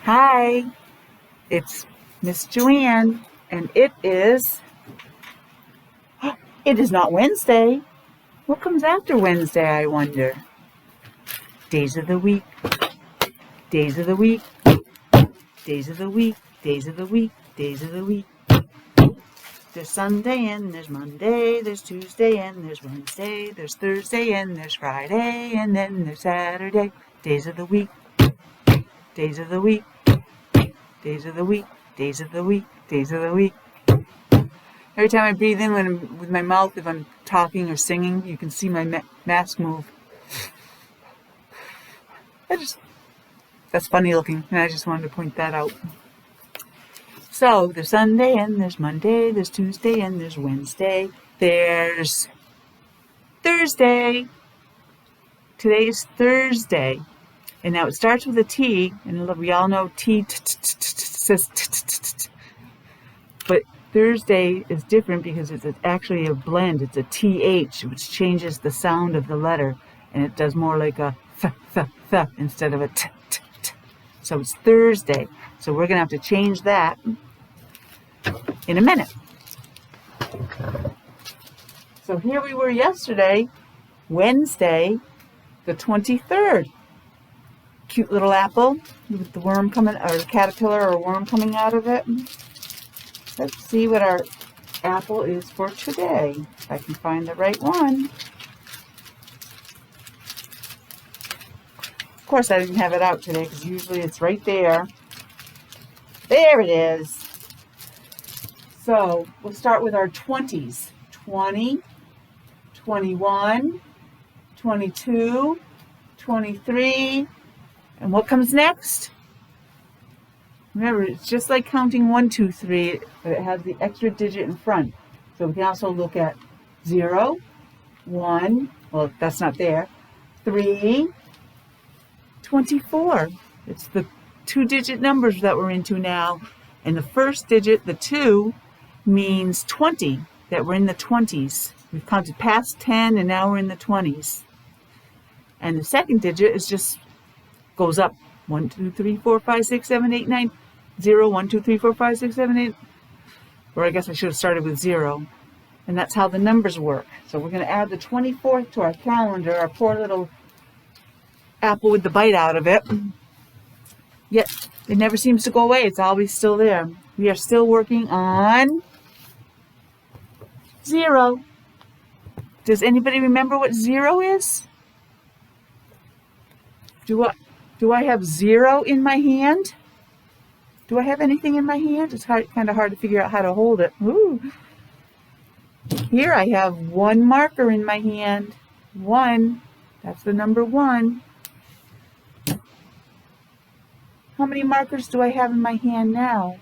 Hi, it's Miss Joanne, and it is not Wednesday. What comes after Wednesday, I wonder? Days of the week, days of the week, days of the week, days of the week, days of the week. There's Sunday and there's Monday, there's Tuesday and there's Wednesday, there's Thursday and there's Friday, and then there's Saturday. Days of the week, days of the week, days of the week, days of the week, days of the week. Every time I breathe in with my mouth, if I'm talking or singing, you can see my mask move. That's funny looking, and I just wanted to point that out. So, there's Sunday, and there's Monday, there's Tuesday, and there's Wednesday. There's Thursday. Today is Thursday. And now it starts with a T, and we all know T says T. But Thursday is different because it's actually a blend. It's a TH, which changes the sound of the letter, and it does more like a th instead of a t. So it's Thursday. So we're going to have to change that in a minute. So here we were yesterday, Wednesday, the 23rd. Cute little apple with the worm coming, or the caterpillar or worm coming out of it. Let's see what our apple is for today. If I can find the right one. Of course, I didn't have it out today because usually it's right there. There it is. So we'll start with our 20s. 20, 21, 22, 23. And what comes next? Remember, it's just like counting 1, 2, 3, but it has the extra digit in front. So we can also look at 0, 1, well, that's not there, 3, 24. It's the 2-digit numbers that we're into now. And the first digit, the 2, means 20, that we're in the 20s. We've counted past 10, and now we're in the 20s. And the second digit is just goes up 1, 2, 3, 4, 5, 6, 7, 8, 9, 0, 1, 2, 3, 4, 5, 6, 7, 8. Or I guess I should have started with 0. And that's how the numbers work. So we're going to add the 24th to our calendar, our poor little apple with the bite out of it. Yet it never seems to go away. It's always still there. We are still working on 0. Does anybody remember what 0 is? Do I have 0 in my hand? Do I have anything in my hand? It's kind of hard to figure out how to hold it. Ooh. Here I have 1 marker in my hand. 1. That's the number 1. How many markers do I have in my hand now?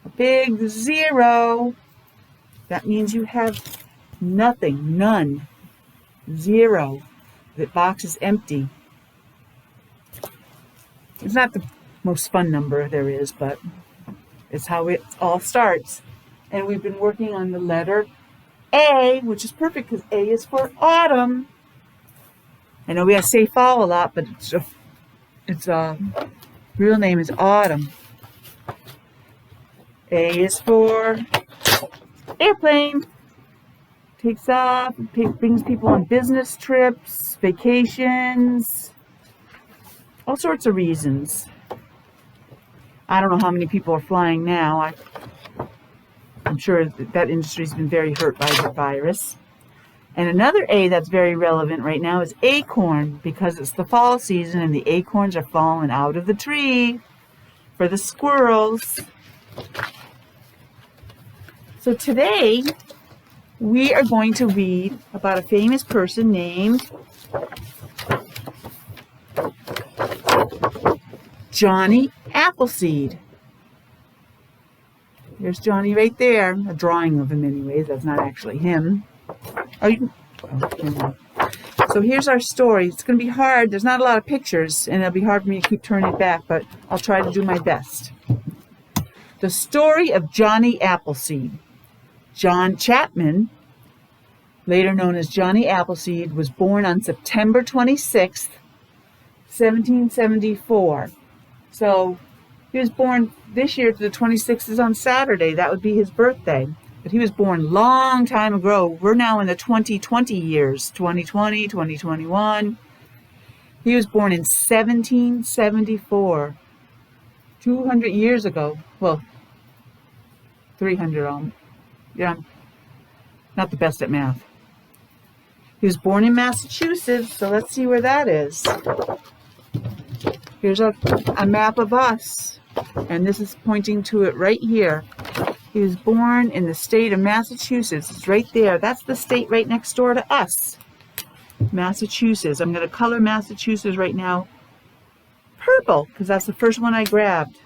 A big 0. That means you have nothing, none. 0. The box is empty. It's not the most fun number there is, but it's how it all starts. And we've been working on the letter A, which is perfect because A is for autumn. I know we say fall a lot, but its real name is autumn. A is for airplane. Takes off, brings people on business trips, vacations, all sorts of reasons. I don't know how many people are flying now. I'm sure that industry's been very hurt by the virus. And another A that's very relevant right now is acorn, because it's the fall season and the acorns are falling out of the tree for the squirrels. So today we are going to read about a famous person named Johnny Appleseed. There's Johnny right there. A drawing of him anyways. That's not actually him. So here's our story. It's going to be hard. There's not a lot of pictures, and it'll be hard for me to keep turning it back, but I'll try to do my best. The story of Johnny Appleseed. John Chapman, later known as Johnny Appleseed, was born on September 26th, 1774. So He was born this year, the 26th is on Saturday. That would be his birthday. But he was born long time ago. We're now in the 2020 years, 2020, 2021. He was born in 1774, 200 years ago. Well, 300. Yeah, I'm not the best at math. He was born in Massachusetts, so let's see where that is. Here's a map of us, and this is pointing to it right here. He was born in the state of Massachusetts. It's right there. That's the state right next door to us. Massachusetts. I'm going to color Massachusetts right now purple, because that's the first one I grabbed.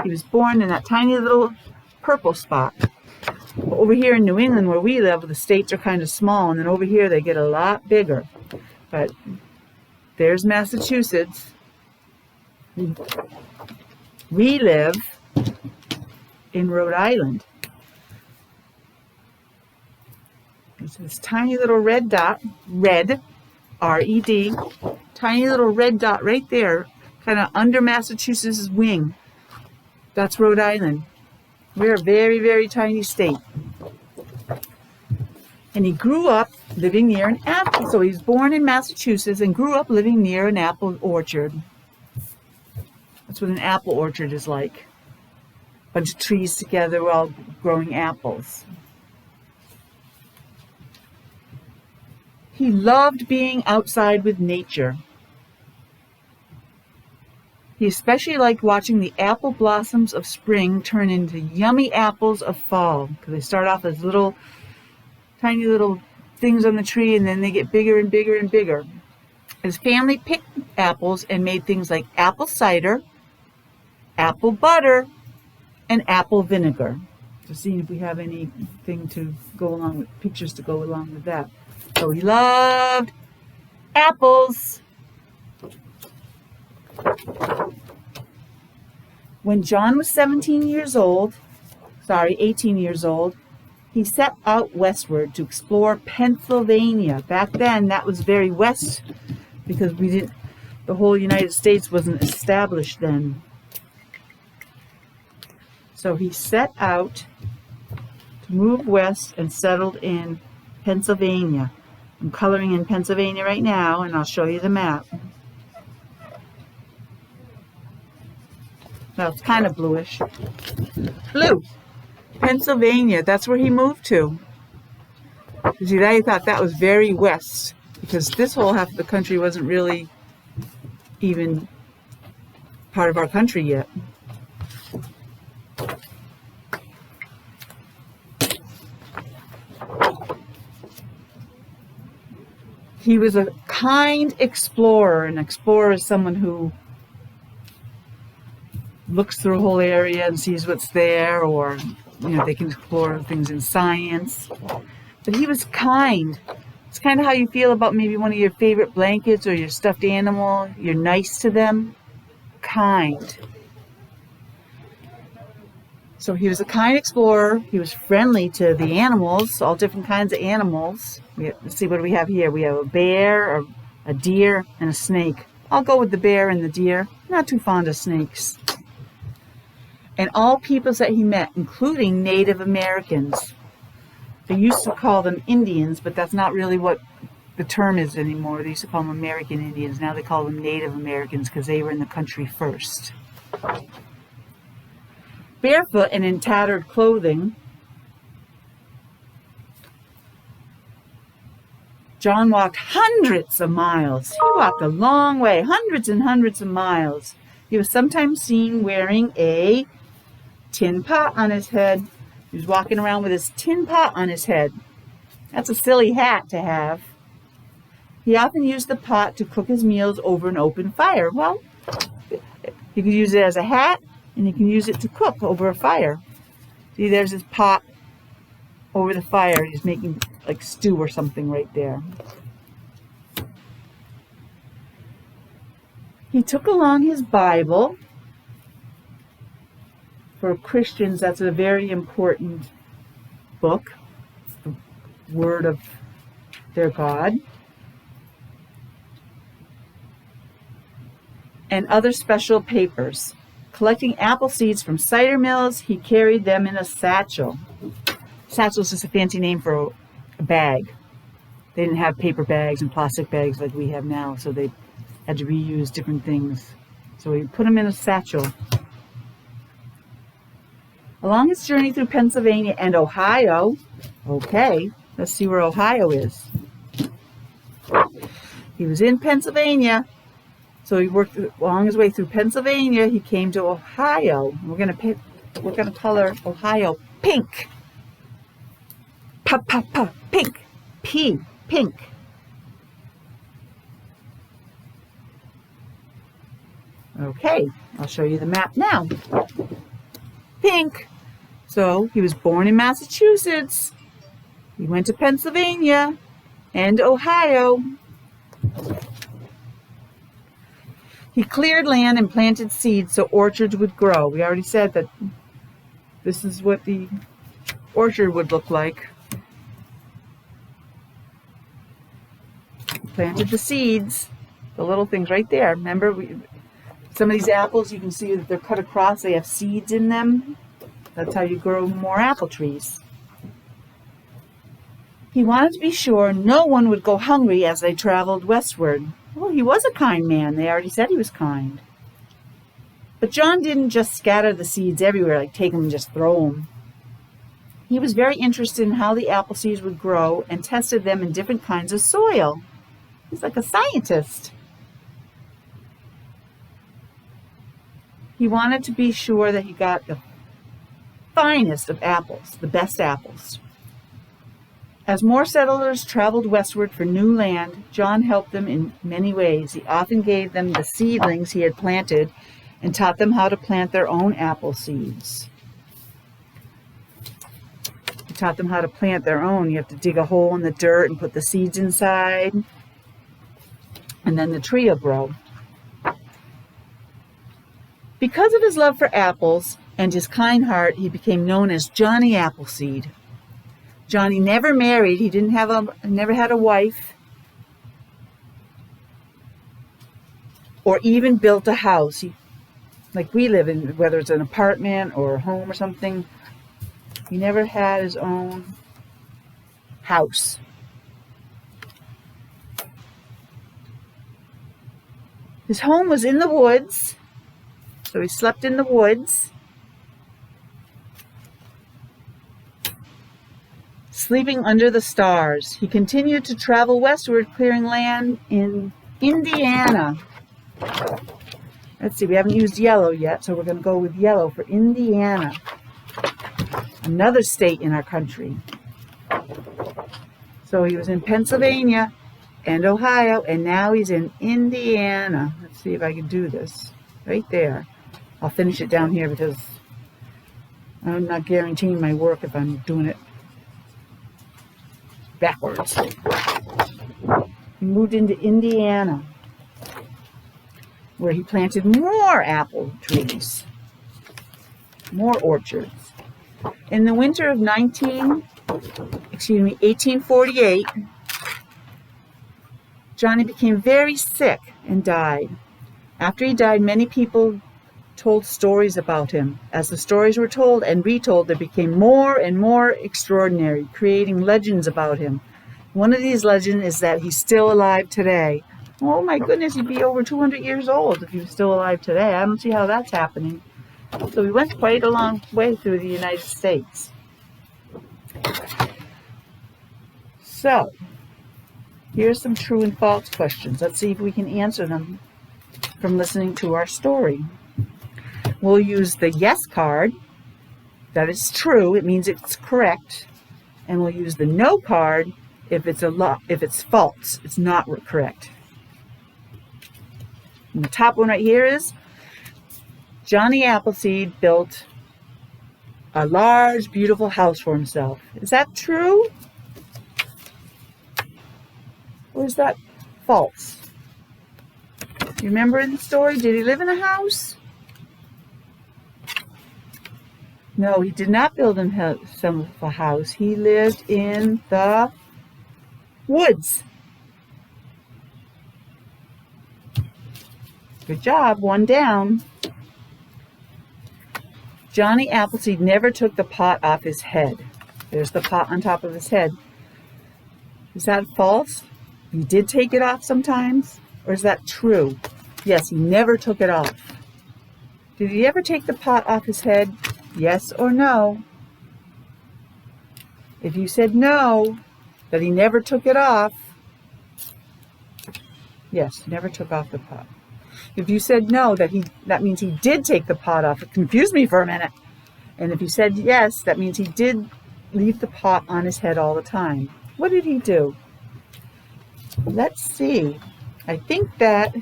He was born in that tiny little purple spot. Over here in New England where we live, the states are kind of small, and then over here they get a lot bigger. But there's Massachusetts. We live in Rhode Island. It's this tiny little red dot, red, R-E-D, tiny little red dot right there, kind of under Massachusetts' wing. That's Rhode Island. We're a very, very tiny state. And he grew up living near an apple. So he was born in Massachusetts and grew up living near an apple orchard. That's what an apple orchard is like. A bunch of trees together all growing apples. He loved being outside with nature. He especially liked watching the apple blossoms of spring turn into yummy apples of fall, because they start off as little, tiny little things on the tree, and then they get bigger and bigger and bigger. His family picked apples and made things like apple cider, apple butter, and apple vinegar. Just seeing if we have anything to go along with, pictures to go along with that. So he loved apples. When John was 18 years old, he set out westward to explore Pennsylvania. Back then, that was very west, because the whole United States wasn't established then. So he set out to move west and settled in Pennsylvania. I'm coloring in Pennsylvania right now, and I'll show you the map. Well, it's kind of bluish. Blue. Pennsylvania, that's where he moved to. See, I thought that was very west, because this whole half of the country wasn't really even part of our country yet. He was a kind explorer. An explorer is someone who looks through a whole area and sees what's there, or they can explore things in science. But he was kind. It's kind of how you feel about maybe one of your favorite blankets or your stuffed animal. You're nice to them. Kind. So he was a kind explorer. He was friendly to the animals, all different kinds of animals. Let's see, what do we have here? We have a bear, a deer, and a snake. I'll go with the bear and the deer. Not too fond of snakes. And all peoples that he met, including Native Americans. They used to call them Indians, but that's not really what the term is anymore. They used to call them American Indians. Now they call them Native Americans because they were in the country first. Barefoot and in tattered clothing, John walked hundreds of miles. He walked a long way, hundreds and hundreds of miles. He was sometimes seen wearing a tin pot on his head. He was walking around with his tin pot on his head. That's a silly hat to have. He often used the pot to cook his meals over an open fire. Well, you could use it as a hat, and you can use it to cook over a fire. See, there's his pot over the fire. He's making like stew or something right there. He took along his Bible. For Christians, that's a very important book. It's the word of their God. And other special papers. Collecting apple seeds from cider mills, he carried them in a satchel. Satchel is just a fancy name for a bag. They didn't have paper bags and plastic bags like we have now, so they had to reuse different things. So he put them in a satchel. Along his journey through Pennsylvania and Ohio, okay, let's see where Ohio is. He was in Pennsylvania, so he worked along his way through Pennsylvania. He came to Ohio. We're gonna color Ohio pink. Pink. P, pink. Okay, I'll show you the map now. Pink. So he was born in Massachusetts. He went to Pennsylvania and Ohio. He cleared land and planted seeds so orchards would grow. We already said that this is what the orchard would look like. He planted the seeds, the little things right there. Remember, some of these apples, you can see that they're cut across. They have seeds in them. That's how you grow more apple trees. He wanted to be sure no one would go hungry as they traveled westward. Well, he was a kind man. They already said he was kind. But John didn't just scatter the seeds everywhere, like take them and just throw them. He was very interested in how the apple seeds would grow and tested them in different kinds of soil. He's like a scientist. He wanted to be sure that he got the finest of apples, the best apples. As more settlers traveled westward for new land, John helped them in many ways. He often gave them the seedlings he had planted and taught them how to plant their own apple seeds. He taught them how to plant their own. You have to dig a hole in the dirt and put the seeds inside, and then the tree will grow. Because of his love for apples and his kind heart, he became known as Johnny Appleseed. Johnny never married. He never had a wife or even built a house. Like we live in, whether it's an apartment or a home or something, he never had his own house. His home was in the woods, so he slept in the woods. Sleeping under the stars. He continued to travel westward, clearing land in Indiana. Let's see, we haven't used yellow yet, so we're going to go with yellow for Indiana. Another state in our country. So he was in Pennsylvania and Ohio, and now he's in Indiana. Let's see if I can do this. Right there. I'll finish it down here because I'm not guaranteeing my work if I'm doing it backwards. He moved into Indiana, where he planted more apple trees, more orchards. In the winter of 1848, Johnny became very sick and died. After he died, many people told stories about him. As the stories were told and retold, they became more and more extraordinary, creating legends about him. One of these legends is that he's still alive today. Oh my goodness, he'd be over 200 years old if he was still alive today. I don't see how that's happening. So he went quite a long way through the United States. So, here's some true and false questions. Let's see if we can answer them from listening to our story. We'll use the yes card. That is true. It means it's correct. And we'll use the no card if it's false. It's not correct. And the top one right here is Johnny Appleseed built a large, beautiful house for himself. Is that true? Or is that false? You remember in the story, did he live in a house? No, he did not build himself a house. He lived in the woods. Good job, one down. Johnny Appleseed never took the pot off his head. There's the pot on top of his head. Is that false? He did take it off sometimes? Or is that true? Yes, he never took it off. Did he ever take the pot off his head? Yes or no? If you said no, that he never took it off, yes, never took off the pot. If you said no, that means he did take the pot off. It confused me for a minute. And if you said yes, that means he did leave the pot on his head all the time. What did he do? Let's see. I think that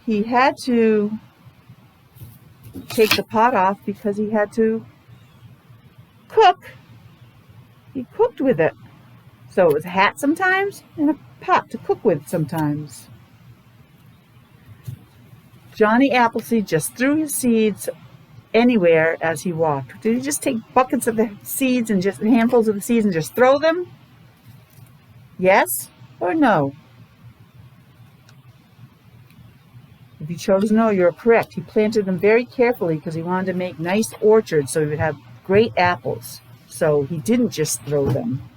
he had to take the pot off because he had to cook. He cooked with it. So it was a hat sometimes and a pot to cook with sometimes. Johnny Appleseed just threw his seeds anywhere as he walked. Did he just take buckets of the seeds and just handfuls of the seeds and just throw them? Yes or no? If you chose no, you're correct. He planted them very carefully because he wanted to make nice orchards so he would have great apples. So he didn't just throw them.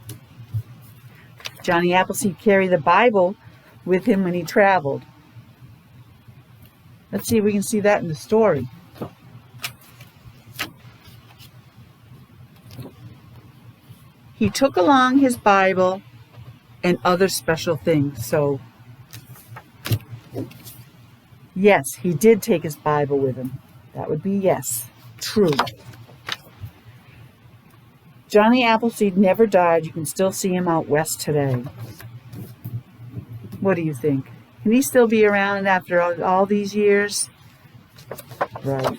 Johnny Appleseed carried the Bible with him when he traveled. Let's see if we can see that in the story. He took along his Bible and other special things. So, yes, he did take his Bible with him. That would be yes. True. Johnny Appleseed never died. You can still see him out west today. What do you think? Can he still be around after all these years? Right.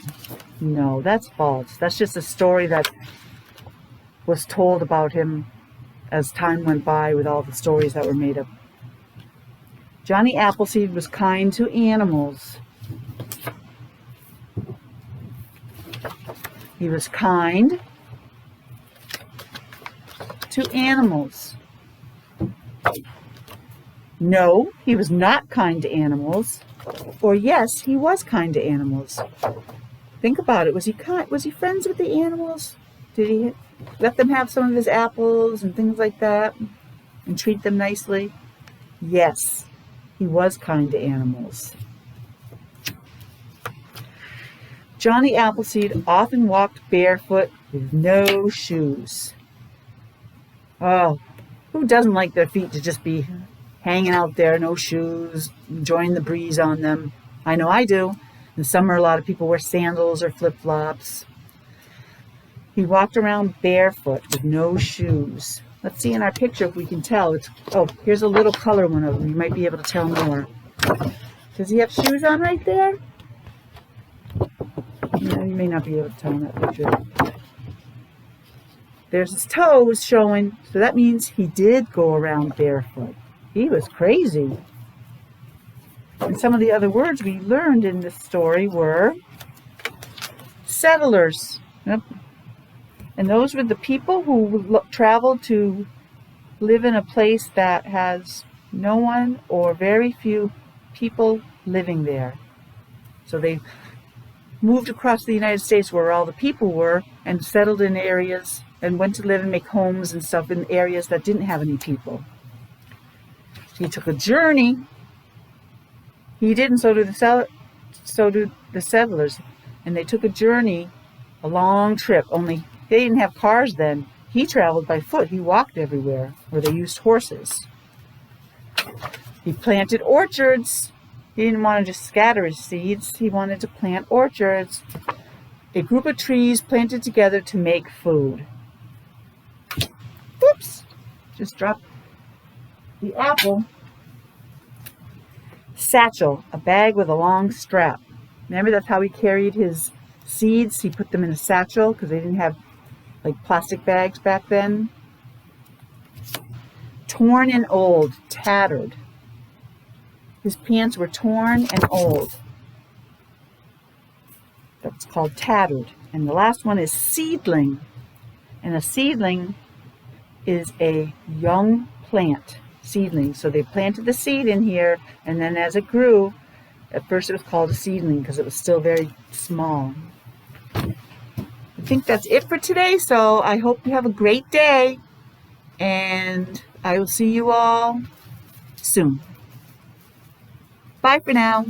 No, that's false. That's just a story that was told about him as time went by with all the stories that were made up. Johnny Appleseed was kind to animals. He was kind to animals. No, he was not kind to animals. Or yes, he was kind to animals. Think about it. Was he kind? Was he friends with the animals? Did he let them have some of his apples and things like that and treat them nicely? Yes, he was kind to animals. Johnny Appleseed often walked barefoot with no shoes. Oh, who doesn't like their feet to just be hanging out there, no shoes, enjoying the breeze on them? I know I do. In summer, a lot of people wear sandals or flip-flops. He walked around barefoot with no shoes. Let's see in our picture if we can tell. Here's a little color one of them. You might be able to tell more. Does he have shoes on right there? No, you may not be able to tell in that picture. There's his toes showing, so that means he did go around barefoot. He was crazy. And some of the other words we learned in this story were settlers. Yep. And those were the people who traveled to live in a place that has no one or very few people living there. So they moved across the United States where all the people were and settled in areas and went to live and make homes and stuff in areas that didn't have any people. He took a journey. He didn't, so did the settlers. And they took a journey, a long trip, only they didn't have cars then. He traveled by foot. He walked everywhere where they used horses. He planted orchards. He didn't want to just scatter his seeds. He wanted to plant orchards. A group of trees planted together to make food. Whoops! Just dropped the apple. Satchel, a bag with a long strap. Remember, that's how he carried his seeds. He put them in a satchel because they didn't have like plastic bags back then. Torn and old, tattered. His pants were torn and old. That's called tattered. And the last one is seedling. And a seedling is a young plant. Seedling. So they planted the seed in here, and then as it grew, at first it was called a seedling because it was still very small. think that's it for today. So I hope you have a great day, and I will see you all soon. Bye for now.